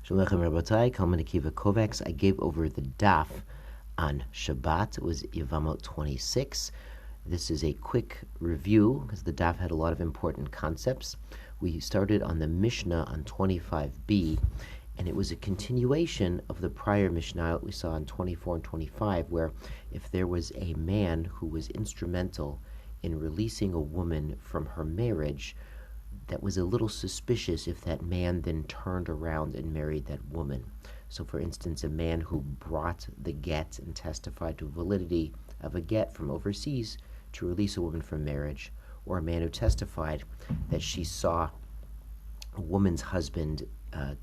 Shalom Rabotai, Kalman Akiva Kovacs. I gave over the daf on Shabbat. It was Yevamos 26. This is a quick review because the daf had a lot of important concepts. We started on the Mishnah on 25b, and it was a continuation of the prior Mishnah we saw on 24 and 25, where if there was a man who was instrumental in releasing a woman from her marriage, that was a little suspicious if that man then turned around and married that woman. So, for instance, a man who brought the get and testified to validity of a get from overseas to release a woman from marriage, or a man who testified that she saw a woman's husband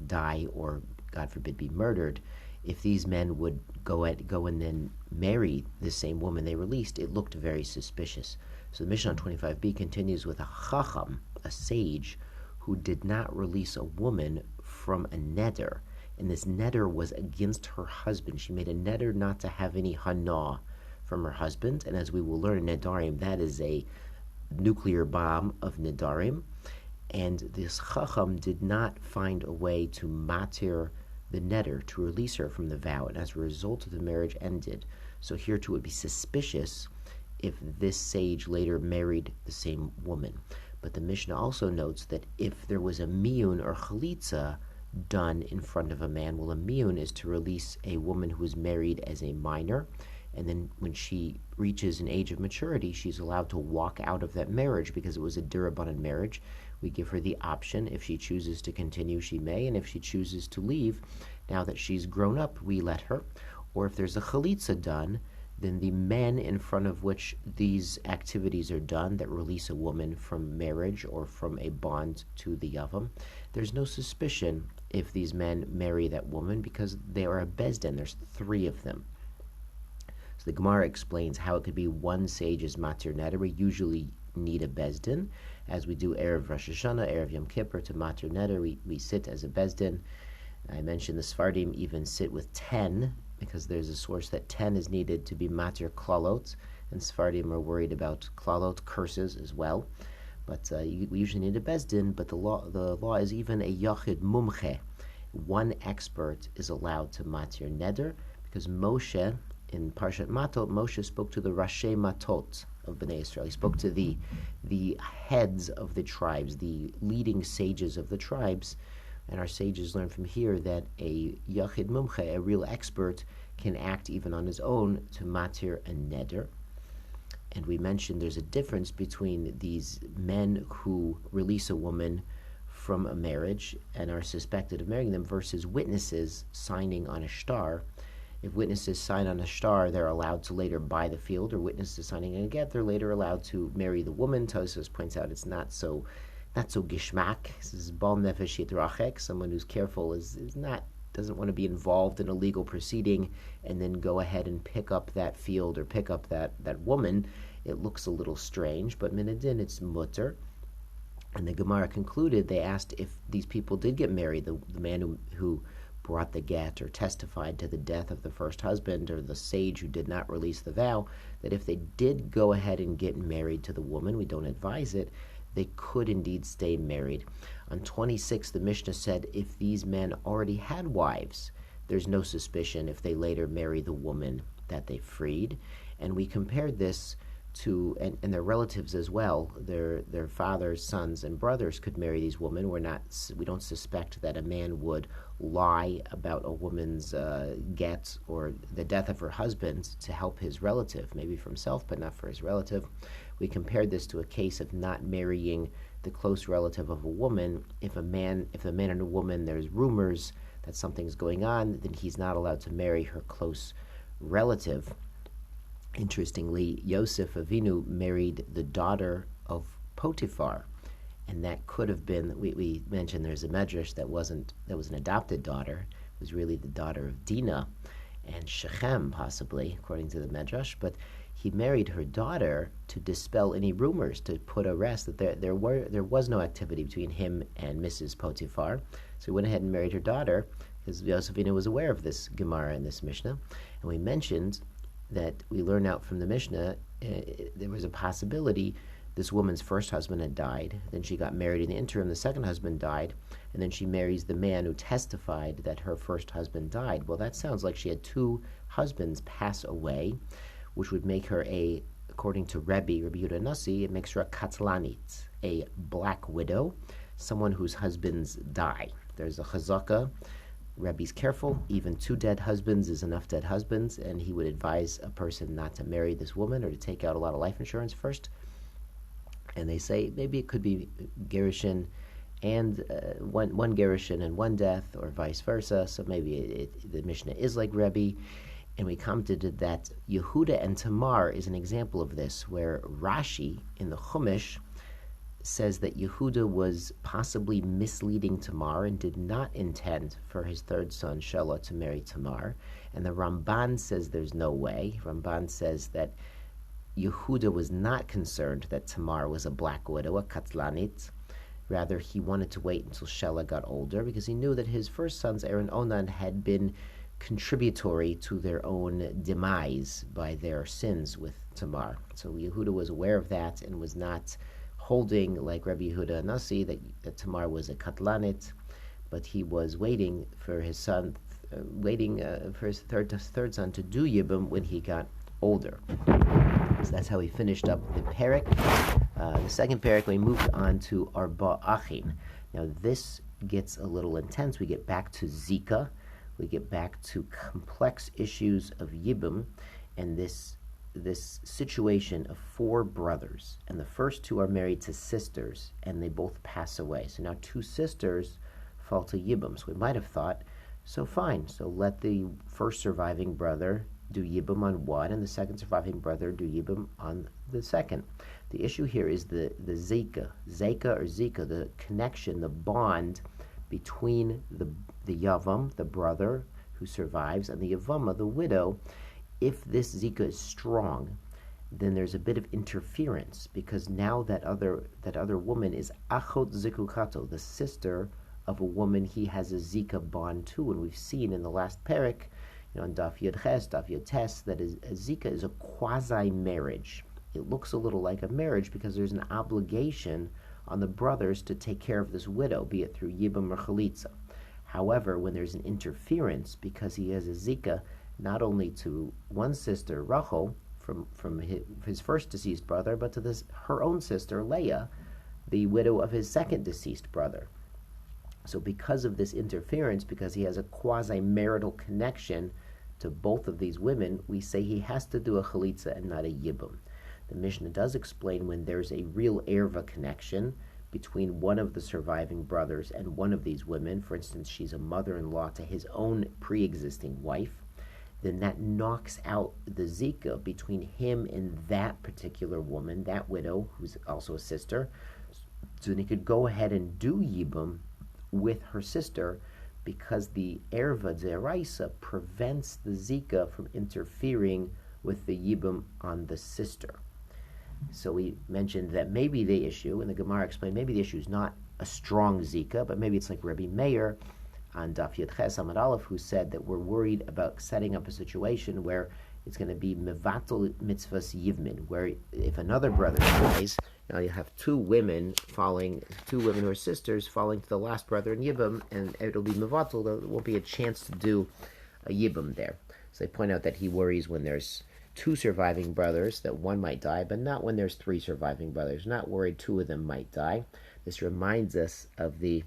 die or, God forbid, be murdered. If these men would go and then marry the same woman they released, it looked very suspicious. So the Mishnah on 25b continues with a chacham, a sage, who did not release a woman from a neder, and this neder was against her husband. She made a neder not to have any hana from her husband, and as we will learn in Nedarim, that is a nuclear bomb of Nedarim, and this chacham did not find a way to matir the neder, to release her from the vow, and as a result the marriage ended. So here too it would be suspicious if this sage later married the same woman. But the Mishnah also notes that if there was a miyun or chalitza done in front of a man, well, a miyun is to release a woman who is married as a minor, and then when she reaches an age of maturity, she's allowed to walk out of that marriage because it was a dirabanan marriage. We give her the option. If she chooses to continue, she may, and if she chooses to leave, now that she's grown up, we let her. Or if there's a chalitza done, then the men in front of which these activities are done that release a woman from marriage or from a bond to the Yavam, there's no suspicion if these men marry that woman because they are a bezdin. There's three of them. So the Gemara explains how it could be one sage is matir neder. We usually need a bezdin, as we do Erev Rosh Hashanah, Erev Yom Kippur to matir neder. We sit as a bezdin. I mentioned the Sfardim even sit with 10, because there's a source that 10 is needed to be matir klalot, and Sfardim are worried about klalot, curses as well. But we usually need a bezdin, but the law is even a yachid mumche. One expert is allowed to matir neder, because Moshe, in Parshat Matot, Moshe spoke to the Rashi Matot of Bnei Israel. He spoke to the heads of the tribes, the leading sages of the tribes. And our sages learn from here that a yachid mumche, a real expert, can act even on his own to matir a neder. And we mentioned there's a difference between these men who release a woman from a marriage and are suspected of marrying them versus witnesses signing on a shtar. If witnesses sign on a shtar, they're allowed to later buy the field, or witnesses signing on a get, they're later allowed to marry the woman. Tosfos points out it's not so gishmak. This is bal nefesh yitrachek. Someone who's careful doesn't want to be involved in a legal proceeding and then go ahead and pick up that field or pick up that woman. It looks a little strange, but minadin, it's mutter. And the Gemara concluded, they asked if these people did get married, the man who brought the get or testified to the death of the first husband, or the sage who did not release the vow, that if they did go ahead and get married to the woman, we don't advise it, they could indeed stay married. On 26, the Mishnah said if these men already had wives, there's no suspicion if they later marry the woman that they freed. And we compared this to, and their relatives as well, their fathers, sons, and brothers could marry these women. We don't suspect that a man would lie about a woman's get or the death of her husband to help his relative, maybe for himself, but not for his relative. We compared this to a case of not marrying the close relative of a woman. If a man and a woman, there's rumors that something's going on, then he's not allowed to marry her close relative. Interestingly, Yosef Avinu married the daughter of Potiphar, and that could have been, we mentioned there's a medrash that was an adopted daughter. It was really the daughter of Dinah and Shechem, possibly, according to the medrash, but he married her daughter to dispel any rumors, to put a rest that there was no activity between him and Mrs. Potiphar. So he went ahead and married her daughter, because Yosef Avinu was aware of this Gemara and this Mishnah. And we mentioned that we learn out from the Mishnah, there was a possibility this woman's first husband had died. Then she got married in the interim. The second husband died. And then she marries the man who testified that her first husband died. Well, that sounds like she had two husbands pass away, which would make her according to Rabbi Yehuda Nasi, it makes her a katlanit, a black widow, someone whose husbands die. There's a chazaka. Rebbe's careful. Even two dead husbands is enough dead husbands, and he would advise a person not to marry this woman or to take out a lot of life insurance first. And they say maybe it could be gerushin and one gerushin and one death, or vice versa. So maybe the Mishnah is like Rebbe. And we commented that Yehuda and Tamar is an example of this, where Rashi in the Chumash says that Yehuda was possibly misleading Tamar and did not intend for his third son, Shelah, to marry Tamar. And the Ramban says there's no way. Ramban says that Yehuda was not concerned that Tamar was a black widow, a katlanit. Rather, he wanted to wait until Shelah got older because he knew that his first sons, Er and Onan, had been contributory to their own demise by their sins with Tamar. So Yehuda was aware of that and was not holding, like Rabbi Yehuda Nasi, that Tamar was a katlanit, but he was waiting for his son, for his third son to do Yibum when he got older. So that's how he finished up the parak. The second parak, we moved on to Arba Achin. Now this gets a little intense. We get back to Zika. We get back to complex issues of Yibum, and this situation of four brothers, and the first two are married to sisters, and they both pass away. So now two sisters fall to Yibum. So we might have thought, so fine, so let the first surviving brother do Yibum on one, and the second surviving brother do Yibum on the second. The issue here is the Zika, the connection, the bond between the Yavam, the brother who survives, and the Yavama, the widow. If this Zika is strong, then there's a bit of interference, because now that other woman is Achot Zikukato, the sister of a woman he has a Zika bond to. And we've seen in the last parak, in Daf Yud Ches, Daf Yud Tes, that a Zika is a quasi-marriage. It looks a little like a marriage because there's an obligation on the brothers to take care of this widow, be it through Yibum or Chalitza. However, when there's an interference, because he has a Zika not only to one sister, Rachel, from his first deceased brother, but to her own sister, Leah, the widow of his second deceased brother. So because of this interference, because he has a quasi-marital connection to both of these women, we say he has to do a Chalitza and not a Yibum. The Mishnah does explain when there's a real erva connection between one of the surviving brothers and one of these women. For instance, she's a mother-in-law to his own pre-existing wife. Then that knocks out the Zika between him and that particular woman, that widow, who's also a sister. So then he could go ahead and do Yibum with her sister, because the erva deraisa prevents the Zika from interfering with the Yibum on the sister. So we mentioned that maybe the issue, and the Gemara explained, maybe the issue is not a strong Zika, but maybe it's like Rabbi Meir on Daf Yud Ches Amud Aleph, who said that we're worried about setting up a situation where it's going to be mevatel mitzvahs yivmin, where if another brother dies, now you have two women who are sisters falling to the last brother in Yibum, and it'll be mevatel. There won't be a chance to do a Yibum there. So they point out that he worries when there's two surviving brothers that one might die, but not when there's three surviving brothers. Not worried two of them might die. This reminds us of the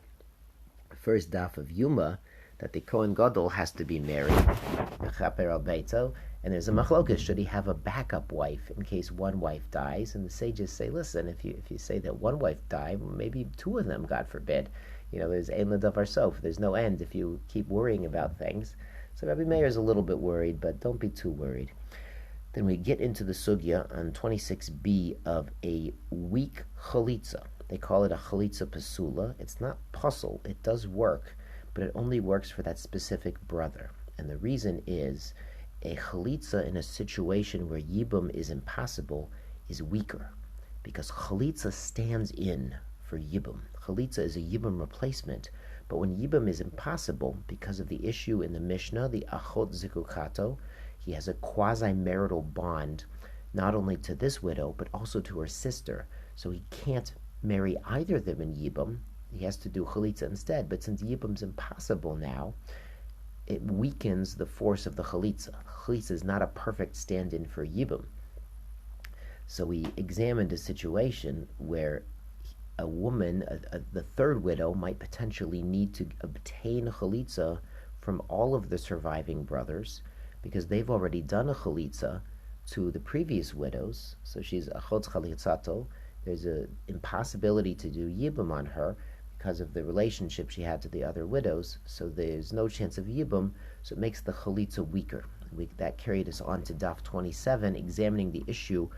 first daf of Yuma, that the Kohen Gadol has to be married, mechaper al beito, and there's a machlokas, should he have a backup wife in case one wife dies? And the sages say, listen, if you say that one wife died, maybe two of them, God forbid. There's ein l'davar sof, there's no end if you keep worrying about things. So Rabbi Meir is a little bit worried, but don't be too worried. Then we get into the sugya on 26b of a weak chalitza. They call it a chalitza pasula. It's not puzzle. It does work, but it only works for that specific brother. And the reason is a chalitza in a situation where yibum is impossible is weaker, because chalitza stands in for yibum. Chalitza is a yibum replacement. But when yibum is impossible because of the issue in the Mishnah, the achot zikukato, he has a quasi-marital bond not only to this widow, but also to her sister. So he can't marry either of them in Yibum. He has to do chalitza instead. But since Yibum's impossible now, it weakens the force of the chalitza. Chalitza is not a perfect stand-in for Yibum. So we examined a situation where a woman, the third widow, might potentially need to obtain chalitza from all of the surviving brothers, because they've already done a chalitza to the previous widows. So she's achot chalitzato. There's an impossibility to do yibum on her because of the relationship she had to the other widows. So there's no chance of yibum. So it makes the chalitza weaker. That carried us on to Daf 27, examining the issue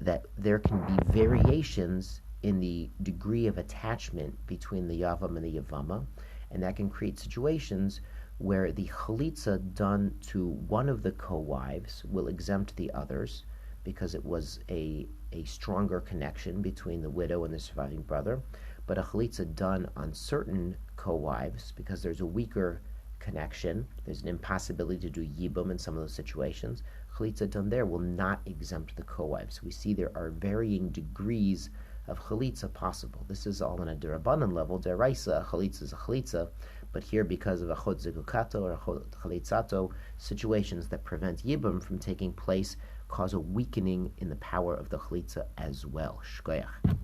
that there can be variations in the degree of attachment between the Yavam and the Yevama, and that can create situations where the chalitza done to one of the co-wives will exempt the others because it was a stronger connection between the widow and the surviving brother, but a chalitza done on certain co-wives, because there's a weaker connection, there's an impossibility to do yibum in some of those situations, chalitza done there will not exempt the co-wives. We see there are varying degrees of chalitza possible. This is all on a derabanan level. Deraisa, chalitza is a chalitza, but here, because of achot zegukato or achot chalitzato, situations that prevent yibum from taking place cause a weakening in the power of the chalitza as well. Shkoyach.